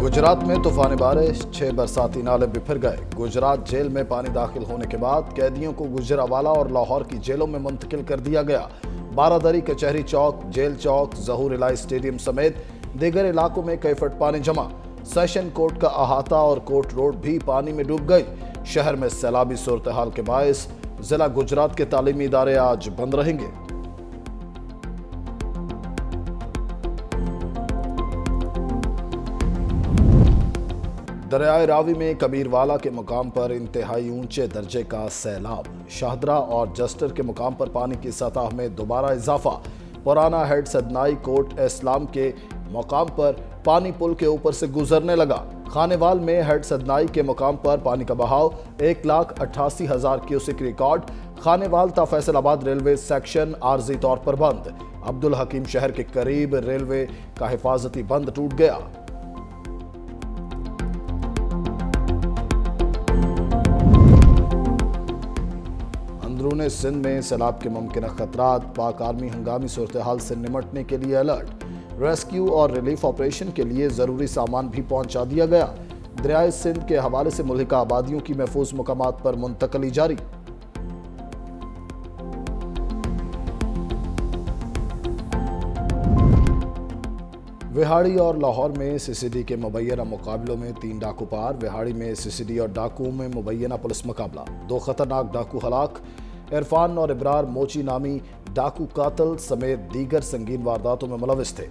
गुजरात में तूफानी बारिश, 6 बरसाती नाले बिफर गए। गुजरात जेल में पानी दाखिल होने के बाद कैदियों को गुजरावाला और लाहौर की जेलों में मुंतकिल कर दिया गया। बारादरी, कचहरी चौक, जेल चौक, जहूर इलाही स्टेडियम समेत दीगर इलाकों में कई फुट पानी जमा। सेशन कोर्ट का अहाता और कोर्ट रोड भी पानी में डूब गई। शहर में सैलाबी सूरत हाल के बायस जिला गुजरात के तालीमी इदारे आज बंद रहेंगे। दरियाए रावी में कबीरवाला के मुकाम पर इंतहाई ऊंचे दर्जे का सैलाब। शाहदरा और जस्टर के मुकाम पर पानी की सतह में दोबारा इजाफा। पुराना हेड सदनाई कोर्ट इस्लाम के मुकाम पर पानी पुल के ऊपर से गुजरने लगा। खानेवाल में हेड सदनाई के मुकाम पर पानी का बहाव 1,88,000 क्यूसेक रिकॉर्ड। खानेवाल ता फैसलाबाद रेलवे सेक्शन आर्जी तौर पर बंद। अब्दुल हकीम शहर के करीब रेलवे का हिफाजती बंद टूट गया। अंदरूनी सिंध में सैलाब के मुमकिन खतरात। पाक आर्मी हंगामी सूरत हाल से निमटने के लिए अलर्ट। रेस्क्यू और रिलीफ ऑपरेशन के लिए जरूरी सामान भी पहुंचा दिया गया। दरियाए सिंध के हवाले से मुल्हिका आबादियों की महफूज मुकामात पर मुंतकली जारी। विहाड़ी और लाहौर में सीसीडी के मुबैना मुकाबलों में 3 डाकू पार। विहाड़ी में सीसीडी और डाकू में मुबैना पुलिस मुकाबला। 2 खतरनाक डाकू हलाक। इरफान और इब्रार मोची नामी डाकू कातल समेत दीगर संगीन वारदातों में मुलविस थे।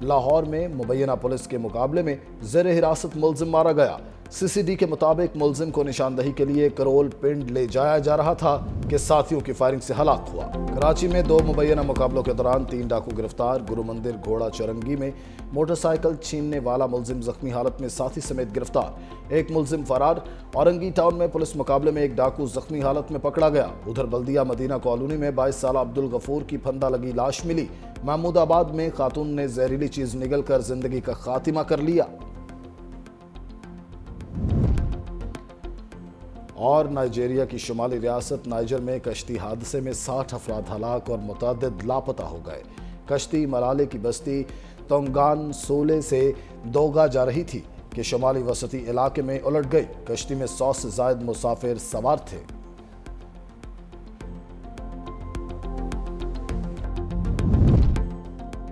लाहौर में मुबैना पुलिस के मुकाबले में ज़ेर हिरासत मुलजिम मारा गया। सीसीडी के मुताबिक मुलजिम को निशानदही के लिए करोल पिंड ले जाया जा रहा था कि साथियों की फायरिंग से हलाक हुआ। कराची में 2 मुबैना मुकाबलों के दौरान 3 डाकू गिरफ्तार। गुरु मंदिर घोड़ा चरंगी में मोटरसाइकिल छीनने वाला मुलजिम जख्मी हालत में साथी समेत गिरफ्तार। 1 मुलजिम फरार। औरंगी टाउन में पुलिस मुकाबले में 1 डाकू जख्मी हालत में पकड़ा गया। उधर बल्दिया मदीना कॉलोनी में 22 साल अब्दुल गफूर की फंदा लगी लाश मिली। महमूदाबाद में खातून ने जहरीली चीज निगलकर जिंदगी का खात्मा कर लिया। और नाइजीरिया की शुमाली रियासत नाइजर में कश्ती हादसे में 60 अफराद हलाक और मुतअद्दिद लापता हो गए। कश्ती मलाले की बस्ती तोंगान सोले से दोगा जा रही थी कि शुमाली वसती इलाके में उलट गई। कश्ती में 100 से ज्यादा मुसाफिर सवार थे।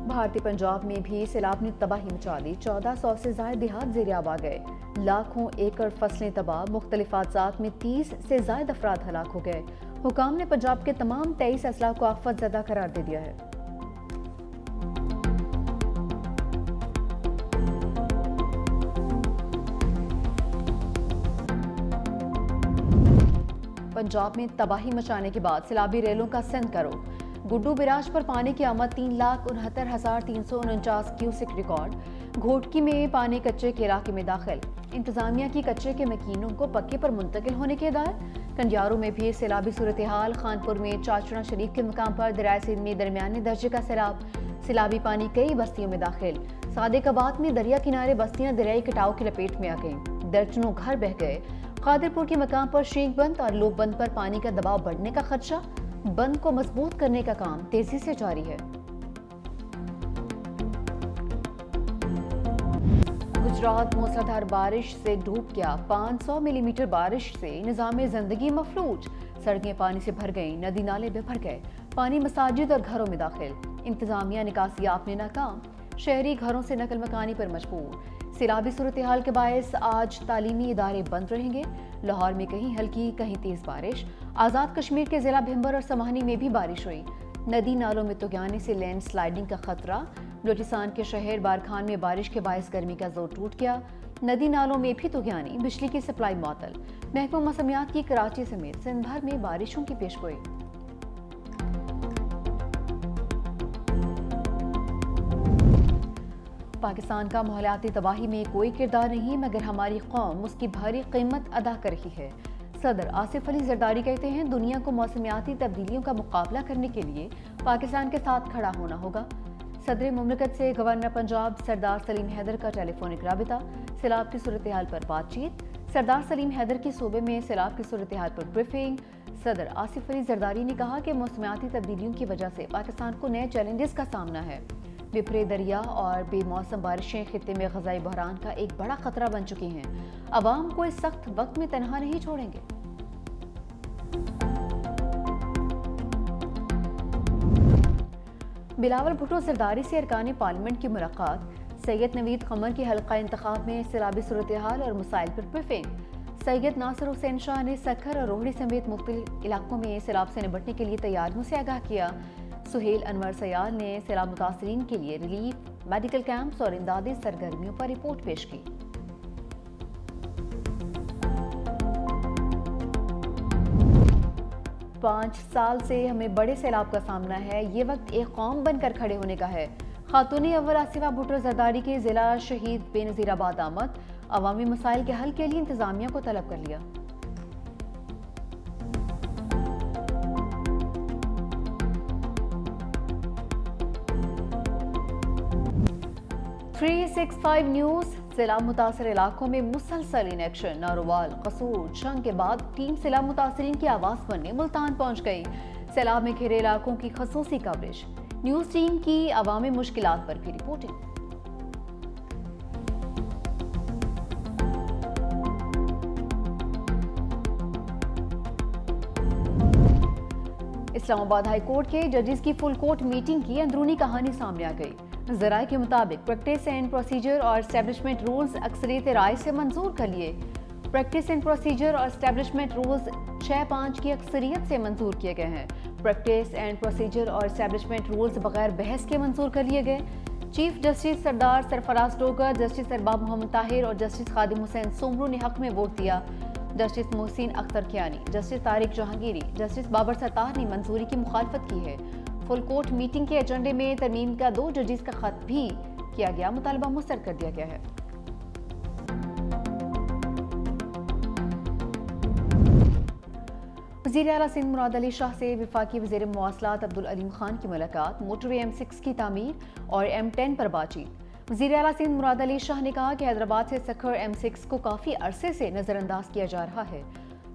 भारतीय पंजाब में भी सैलाब ने तबाही मचा दी। 1400 से ज्यादा देहात ज़ेर-ए-आब आ गए। लाखों एकड़ फसलें तबाह। मुख्तलिफ हादसात में 30 से ज्यादा अफराद हलाक हो गए। हुकाम ने पंजाब के तमाम 23 अजला को आफत ज़दा करार दे दिया है। पंजाब में तबाही मचाने के बाद सैलाबी रेलों का सिंध करो। गुड्डू बिराज पर पानी की आमद 3,69,349 क्यूसेक रिकॉर्ड। घोटकी में पानी कच्चे के इलाके में दाखिल। इंतजामिया की कच्चे के मकीनों को पक्के पर मुंतकिल होने के हिदायत। कंडियारों में भी सैलाबी सूरत हाल। खानपुर में चाचड़ा शरीफ के मुकाम पर दरियाए सिंध में दरमियाने दर्जे का सैलाब। सैलाबी पानी कई बस्तियों में दाखिल। सादिकाबाद में दरिया किनारे बस्तियां दरियाई कटाव की लपेट में आ गईं। दर्जनों घर बह गए। कादिरपुर के मकाम पर शेख बंद और लोब बंद पर पानी का दबाव बढ़ने का खदशा। बंद को मजबूत करने का काम तेजी से जारी है। गुजरात मूसलाधार बारिश से डूब गया। 500 मिलीमीटर बारिश से निजाम जिंदगी मफलूज। सड़कें पानी से भर गईं। नदी नाले में भर गए। पानी मसाजिद और घरों में दाखिल। इंतजामिया निकासियाब में नाकाम। शहरी घरों से नकल मकानी पर मजबूर। सैलाबी सूरत हाल के बायस आज तालीमी इदारे बंद रहेंगे। लाहौर में कहीं हल्की कहीं तेज बारिश। आज़ाद कश्मीर के जिला भिंबर और समाहनी में भी बारिश हुई। नदी नालों में तुगयानी से लैंड स्लाइडिंग का खतरा। बलोचिस्तान के शहर बारखान में बारिश के बायस गर्मी का जोर टूट गया। नदी नालों में भी तुगयानी। बिजली की सप्लाई मुअत्तल। महकमा मौसमियात की कराची समेत सिंध भर में बारिशों की पेशगोई। पाकिस्तान का माहौलियाती तबाही में कोई किरदार नहीं, मगर हमारी कौम उसकी भारी कीमत अदा कर रही है। सदर आसिफ अली जरदारी कहते हैं, दुनिया को मौसमियाती तब्दीलियों का मुकाबला करने के लिए पाकिस्तान के साथ खड़ा होना होगा। सदर मुमलिकत से गवर्नर पंजाब सरदार सलीम हैदर का टेलीफोनिक राबिता। सैलाब की सूरत हाल पर बातचीत। सरदार सलीम हैदर की सूबे में सैलाब की सूरत हाल पर ब्रीफिंग। सदर आसिफ अली जरदारी ने कहा कि मौसमियाती तब्दीलियों की वजह से पाकिस्तान को नए चैलेंजेस का सामना है। विपरीत दरिया और बेमौसम बारिशें खित्ते में ग़ज़ाई बहरान का एक बड़ा खतरा बन चुकी हैं। अवाम को इस सख्त वक्त में तनहा नहीं छोड़ेंगे। बिलावल भुट्टो ज़रदारी से अरकान पार्लियामेंट की मुलाकात, सैयद नवीद कमर की हल्का इंतखाब में सैलाबी सूरत हाल और मसाइल पर ब्रीफिंग। सैयद नासिर हुसैन शाह ने सक्खर और रोहड़ी समेत मुख्तलिफ इलाकों में सैलाब से निपटने के लिए तैयारियों से आगाह किया। सुहेल अनवर सयाल ने सैलाब मुतासरीन के लिए रिलीफ, मेडिकल कैंप्स और इमदादी सरगर्मियों पर रिपोर्ट पेश की। पाँच साल से हमें बड़े सैलाब का सामना है, ये वक्त एक कौम बनकर खड़े होने का है। खातून अव्वल आसिफा भुट्टो ज़रदारी के जिला शहीद बेनज़ीराबाद आमद, अवामी मसाइल के हल के लिए इंतजामिया को तलब कर लिया। थ्री 365 न्यूज़, सैलाब मुतासर इलाकों में मुसलसल इनेक्शन। नारोवाल, कसूर, जंग के बाद टीम सैलाब मुतासरीन की आवाज़ बनने मुल्तान पहुंच गई। सैलाब में घिरे इलाकों की खसूसी कवरेज। न्यूज़ टीम की अवामी मुश्किलात पर भी रिपोर्टिंग। इस्लामाबाद हाई कोर्ट के जजेस की फुल कोर्ट मीटिंग की अंदरूनी कहानी सामने आ गई। ज़राए के मुताबिक प्रैक्टिस एंड प्रोसीजर और एस्टेब्लिशमेंट रूल्स अक्सरियत राय से मंजूर कर लिए। प्रैक्टिस एंड प्रोसीजर और एस्टेब्लिशमेंट रूल्स 6-5 की अक्सरियत से मंजूर किए गए हैं। प्रैक्टिस एंड प्रोसीजर और एस्टेब्लिशमेंट रूल्स बगैर बहस के मंजूर कर लिए गए। चीफ जस्टिस सरदार सरफराज डोगर, जस्टिस अरबाब मोहम्मद ताहिर और जस्टिस खादिम हुसैन सोमरू ने हक में वोट दिया। Justice Mohsin Akhtar Kiyani, justice Tariq Jahangiri, justice Babar Sattar ने मंजूरी की मुखालफत की है। फुल कोर्ट मीटिंग के एजेंडे में तरमीम का 2 जजेस का खत भी किया गया, मुतालबा मुस्तरद कर दिया गया है। वज़ीर आला सिंध मुराद अली शाह से वफाकी वज़ीर मवासलात अब्दुल अलीम खान की मुलाकात, मोटरवे M6 की तामीर और M10 पर बातचीत। वज़ीर आला सिंध मुराद अली शाह ने कहा कि हैदराबाद से सक्खर M6 को काफ़ी अरसे से नज़रअंदाज किया जा रहा है।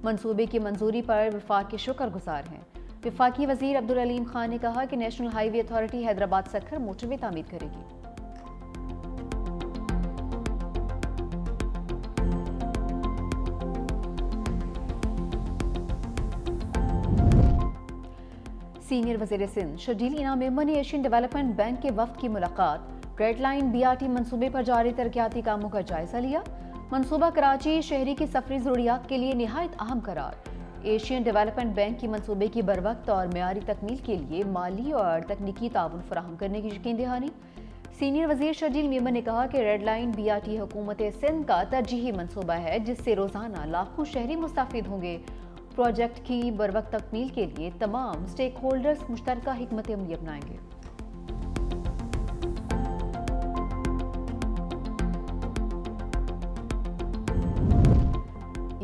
मंसूबे की मंजूरी पर वफाक के शुक्रगुजार हैं। वफाकी वज़ीर अब्दुल अलीम खान ने कहा कि national highway authority Hyderabad Sukkur motorway तामीर करेगी। सीनियर वज़ीर सिंध शर्जील इनाम मेमन ने एशियन डेवलपमेंट बैंक के वफ्द की मुलाकात, रेड लाइन BRT मंसूबे पर जारी तरक्याती कामों का जायजा लिया। मंसूबा कराची शहरी की सफरी ज़रूरियात के लिए निहायत अहम करार। एशियन डेवलपमेंट बैंक की मंसूबे की बरवक्त और मेयारी तकमील के लिए माली और तकनीकी ताउन फराहम करने की यकीन दहानी। सीनियर वज़ीर शर्जील मेमन ने कहा कि रेड लाइन BRT हुकूमत सिंध का तरजीही मंसूबा है, जिससे रोज़ाना लाखों शहरी मुस्तफ़िद होंगे। प्रोजेक्ट की बरवक्त तकमील के लिए तमाम स्टेक होल्डर्स मुश्तरका हिकमत अमली अपनाएंगे।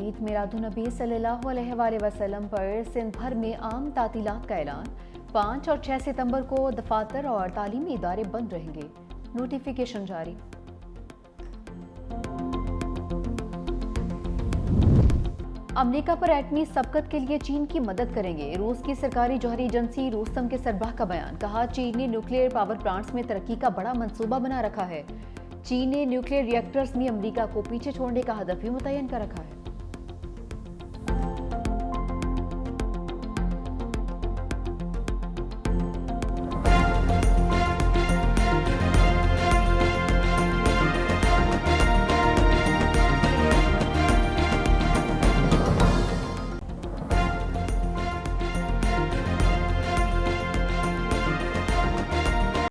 ईद मिलादुन्नबी सल्लल्लाहु अलैहि वसल्लम पर सिंध भर में आम तातीलात का ऐलान। 5 और 6 सितंबर को दफातर और तालीमी इदारे बंद रहेंगे, नोटिफिकेशन जारी। अमेरिका पर एटमी सबकत के लिए चीन की मदद करेंगे। रूस की सरकारी जौहरी एजेंसी रूस्तम के सरबराह का बयान, कहा चीन ने न्यूक्लियर पावर प्लांट्स में तरक्की का बड़ा मंसूबा बना रखा है। चीन ने न्यूक्लियर रिएक्टर्स में अमेरिका को पीछे छोड़ने का हदफ भी मुतय्यन कर रखा है।